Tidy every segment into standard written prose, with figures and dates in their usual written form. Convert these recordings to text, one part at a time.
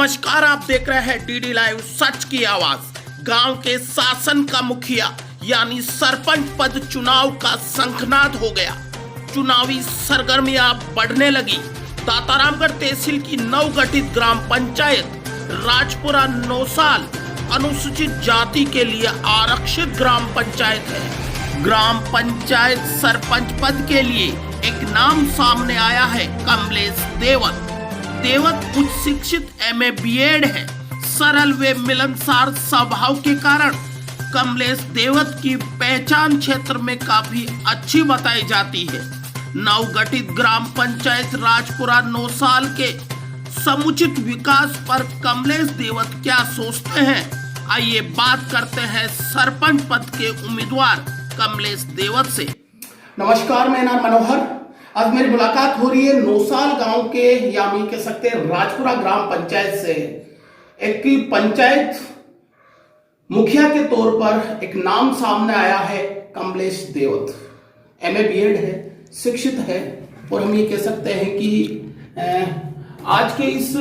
नमस्कार, आप देख रहे हैं डीडी लाइव सच की आवाज। गांव के शासन का मुखिया यानी सरपंच पद चुनाव का शंखनाद हो गया। चुनावी सरगर्मियां बढ़ने लगी। दातारामगढ़ तहसील की नवगठित ग्राम पंचायत राजपुरा नौसाल अनुसूचित जाति के लिए आरक्षित ग्राम पंचायत है। ग्राम पंचायत सरपंच पद के लिए एक नाम सामने आया है, कमलेश देवत। देवत उच्च शिक्षित MA BEd है। सरल व मिलनसार स्वभाव के कारण कमलेश देवत की पहचान क्षेत्र में काफी अच्छी बताई जाती है। नवगठित ग्राम पंचायत राजपुरा नौसाल के समुचित विकास पर कमलेश देवत क्या सोचते हैं, आइए बात करते हैं सरपंच पद के उम्मीदवार कमलेश देवत से। नमस्कार, मैं नाम मनोहर। आज मेरी मुलाकात हो रही है नौसाल गांव के यानी कह सकते हैं राजपुरा ग्राम पंचायत से। एक पंचायत मुखिया के तौर पर एक नाम सामने आया है, कमलेश देवत। MA BEd है, शिक्षित है और हम ये कह सकते हैं कि आज के इस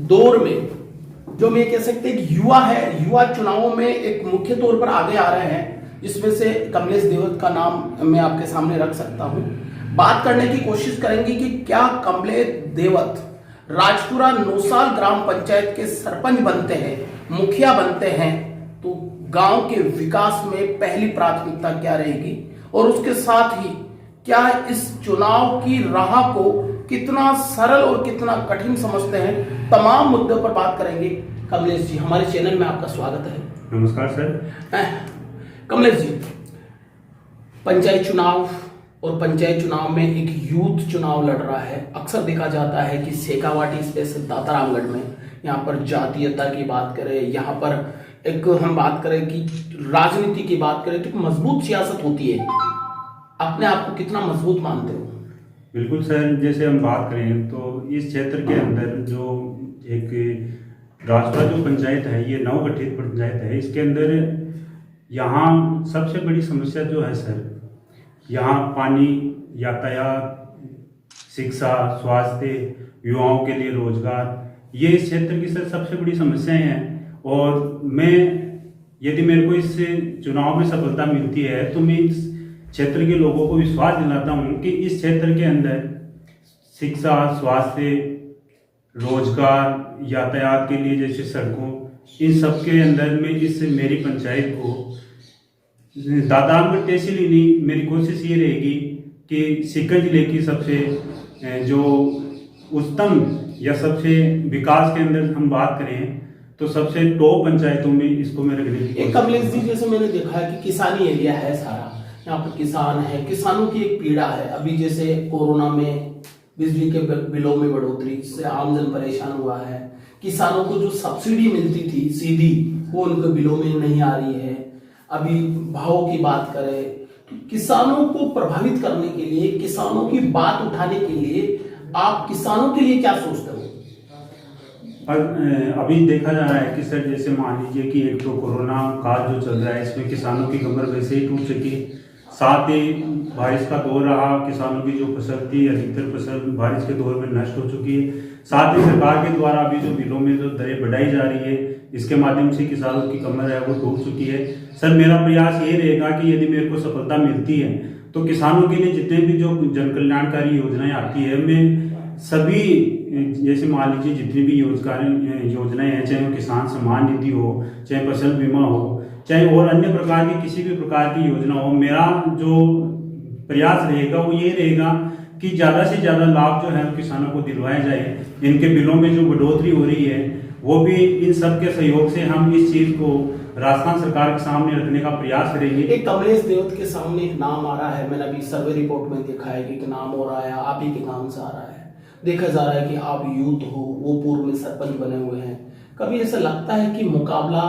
दौर में जो मैं कह सकते हैं कि युवा है, युवा चुनावों में एक मुख्य तौर पर आगे आ रहे हैं, जिसमें से कमलेश देवत का नाम मैं आपके सामने रख सकता हूं। बात करने की कोशिश करेंगे कि क्या कमलेश देवत राजपुरा नौसाल ग्राम पंचायत के सरपंच बनते हैं, मुखिया बनते हैं, तो गांव के विकास में पहली प्राथमिकता क्या रहेगी और उसके साथ ही क्या इस चुनाव की राह को कितना सरल और कितना कठिन समझते हैं, तमाम मुद्दों पर बात करेंगे। कमलेश जी, हमारे चैनल में आपका स्वागत है। नमस्कार सर। कमलेश जी, पंचायत चुनाव और पंचायत चुनाव में एक यूथ चुनाव लड़ रहा है। अक्सर देखा जाता है कि शेखावाटी स्पेशल दातारामगढ़ में यहाँ पर जातीयता की बात करें, यहाँ पर एक हम बात करें कि राजनीति की बात करें तो मजबूत सियासत होती है। अपने आप को कितना मजबूत मानते हो? बिल्कुल सर, जैसे हम बात करें तो इस क्षेत्र के अंदर जो एक राजपुरा जो पंचायत है, ये नवगठित पंचायत है। इसके अंदर यहाँ सबसे बड़ी समस्या जो है सर, यहाँ पानी, यातायात, शिक्षा, स्वास्थ्य, युवाओं के लिए रोजगार, ये इस क्षेत्र की सर सबसे बड़ी समस्याएं हैं। और मैं यदि मेरे को इस चुनाव में सफलता मिलती है तो मैं इस क्षेत्र के लोगों को विश्वास दिलाता हूँ कि इस क्षेत्र के अंदर शिक्षा, स्वास्थ्य, रोजगार, यातायात के लिए जैसे सड़कों, इन सब के अंदर में इस मेरी पंचायत को दातारामगढ़ तहसील ही नहीं, मेरी कोशिश ये रहेगी कि सिक्कर जिले की सबसे जो उच्चतम या सबसे विकास के अंदर हम बात करें तो सबसे टॉप पंचायतों में इसको मैं रखने की। कमलेश जी, जैसे मैंने देखा है कि किसानी एरिया है सारा, यहाँ पर किसान है, किसानों की एक पीड़ा है। अभी जैसे कोरोना में बिजली के बिलों में बढ़ोतरी से आमजन परेशान हुआ है। किसानों को जो सब्सिडी मिलती थी सीधी, वो उनके बिलों में नहीं आ रही है। अभी भावों की बात करें तो किसानों को प्रभावित करने के लिए, किसानों की बात उठाने के लिए आप किसानों के लिए क्या सोचते हो? अभी देखा जा रहा है कि सर, जैसे मान लीजिए कि एक तो कोरोना काल जो चल रहा है, इसमें किसानों की कमर वैसे ही टूट चुकी, साथ ही बारिश का दौर रहा, किसानों की जो फसल थी अधिकतर फसल बारिश के दौर में नष्ट हो चुकी है। साथ ही सरकार के द्वारा अभी जो बिलों में जो दरें बढ़ाई जा रही है, इसके माध्यम से किसानों की कमर है वो टूट चुकी है। सर, मेरा प्रयास ये रहेगा कि यदि मेरे को सफलता मिलती है तो किसानों के लिए जितने भी जो जन कल्याणकारी योजनाएं आती है, मैं सभी जैसे मान लीजिए जितनी भी योजनाएं हैं, चाहे वो किसान सम्मान निधि हो, चाहे फसल बीमा हो, चाहे और अन्य प्रकार की किसी भी प्रकार की योजना हो, मेरा जो प्रयास रहेगा वो ये रहेगा कि ज़्यादा से ज़्यादा लाभ जो है किसानों को दिलवाया जाए। इनके बिलों में जो बढ़ोतरी हो रही है वो भी इन सब के सहयोग से हम इस चीज़ को राजस्थान सरकार के सामने रखने का प्रयास करेंगे। एक कमलेश देवत के सामने एक नाम आ रहा है, मैंने अभी सर्वे रिपोर्ट में देखा है कि नाम हो रहा है, आप ही के नाम से आ रहा है। देखा जा रहा है कि आप यूथ हो, वो पूर्व में सरपंच बने हुए हैं। कभी ऐसा लगता है कि मुकाबला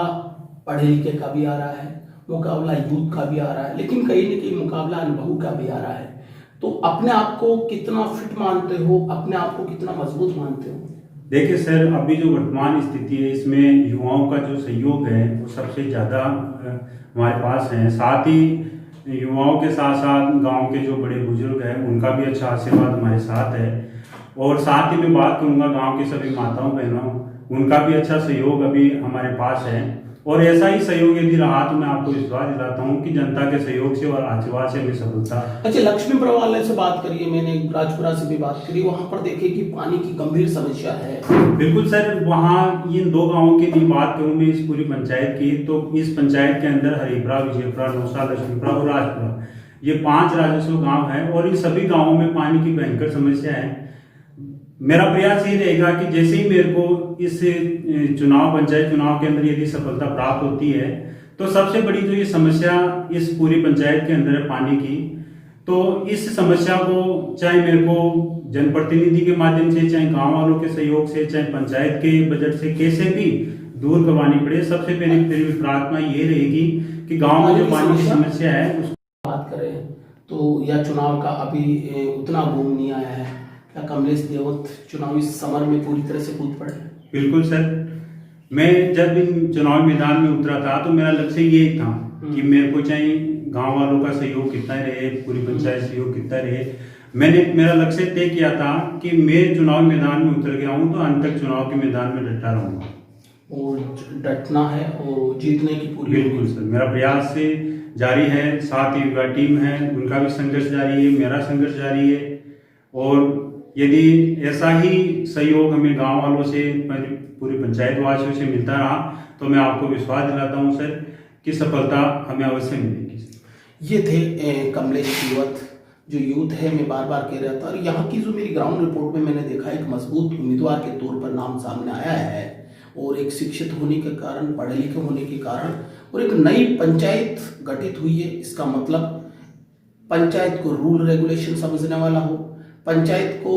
पढ़े लिखे का भी आ रहा है, मुकाबला यूथ का भी आ रहा है, लेकिन कहीं ना कहीं मुकाबला अनुभव का भी आ रहा है, तो अपने आप को कितना फिट मानते हो, अपने आप को कितना मजबूत मानते हो? देखिए सर, अभी जो वर्तमान स्थिति है इसमें युवाओं का जो सहयोग है वो सबसे ज़्यादा हमारे पास है। साथ ही युवाओं के साथ साथ गांव के जो बड़े बुजुर्ग हैं उनका भी अच्छा आशीर्वाद हमारे साथ है। और साथ ही मैं बात करूंगा गांव की सभी माताओं बहनों उनका भी अच्छा सहयोग अभी हमारे पास है। और ऐसा ही सहयोग यदि रहा तो मैं आपको विश्वास दिलाता हूँ कि जनता के सहयोग से और आशीर्वाद से हमें सफलता। अच्छा, लक्ष्मीपुर वाले से बात करिए, मैंने राजपुरा से भी बात करी, वहां पर देखे कि पानी की गंभीर समस्या है। बिल्कुल सर, वहाँ इन 2 गांवों की बात करूँ मैं इस पूरी पंचायत की, तो इस पंचायत के अंदर हरिपुरा, विजयपुरा, नौसाल, लक्ष्मीपुरा और राजपुरा, ये 5 राजस्व गांव हैं और इन सभी गांवों में पानी की भयंकर समस्या है। मेरा प्रयास ये रहेगा कि जैसे ही मेरे को इस पंचायत चुनाव के अंदर यदि सफलता प्राप्त होती है तो सबसे बड़ी जो ये समस्या इस पूरी पंचायत के अंदर है पानी की, तो इस समस्या को चाहे मेरे को जनप्रतिनिधि के माध्यम से, चाहे गांव वालों के सहयोग से, चाहे पंचायत के बजट से कैसे भी दूर करवानी पड़े, सबसे पहले प्रार्थना ये रहेगी कि गाँव में जो पानी की समस्या है उसको बात करें तो यह चुनाव का अभी उतना बूम नहीं आया है। क्या कमलेश देवत चुनावी समर में पूरी तरह से कूद पड़े? बिल्कुल सर, मैं जब इन चुनावी मैदान में उतरा था तो मेरा लक्ष्य ये था कि मेरे को चाहे गांव वालों का सहयोग कितना रहे, पूरी पंचायत सहयोग कितना रहे, मेरा लक्ष्य तय किया था कि मैं चुनावी मैदान में उतर गया हूं तो अंत तक चुनाव के मैदान में डटा रहूंगा। और डटना है और जीतने की पूरी। बिल्कुल सर, मेरा प्रयास से जारी है, साथ ही युवा टीम है उनका भी संघर्ष जारी है, मेरा संघर्ष जारी है। और यदि ऐसा ही सहयोग हमें गांव वालों से, पूरी पंचायत वासियों से मिलता रहा तो मैं आपको विश्वास दिलाता हूं सर कि सफलता हमें अवश्य मिलेगी। ये थे कमलेश देवत, जो यूथ है, मैं बार बार कह रहा था। और यहाँ की जो मेरी ग्राउंड रिपोर्ट में मैंने देखा, एक मजबूत उम्मीदवार के तौर पर नाम सामने आया है और एक शिक्षित होने के कारण, पढ़े लिखे होने के कारण, और एक नई पंचायत गठित हुई है। इसका मतलब पंचायत को रूल रेगुलेशन समझने वाला हो, पंचायत को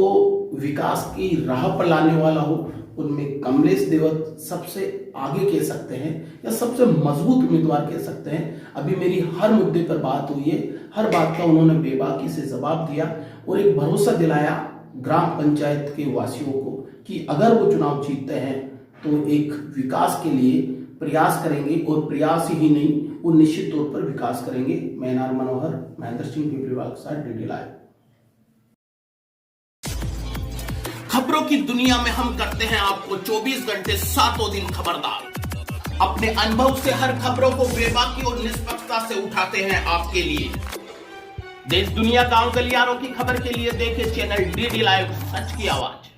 विकास की राह पर लाने वाला हो, उनमें कमलेश देवत सबसे आगे कह सकते हैं या सबसे मजबूत उम्मीदवार कह सकते हैं। अभी मेरी हर मुद्दे पर बात हुई है, हर बात का उन्होंने बेबाकी से जवाब दिया और एक भरोसा दिलाया ग्राम पंचायत के वासियों को कि अगर वो चुनाव जीतते हैं तो एक विकास के लिए प्रयास करेंगे, और प्रयास ही नहीं, वो निश्चित तौर पर विकास करेंगे। मैं एनआर मनोहर, महेंद्र सिंह, पीपलीवाल के साथ डीडी लाइव। खबरों की दुनिया में हम करते हैं आपको 24 घंटे 7 दिन खबरदार। अपने अनुभव से हर खबरों को बेबाकी और निष्पक्षता से उठाते हैं आपके लिए। देश दुनिया गांव गलियारों की खबर के लिए देखें चैनल डीडी लाइव, सच की आवाज।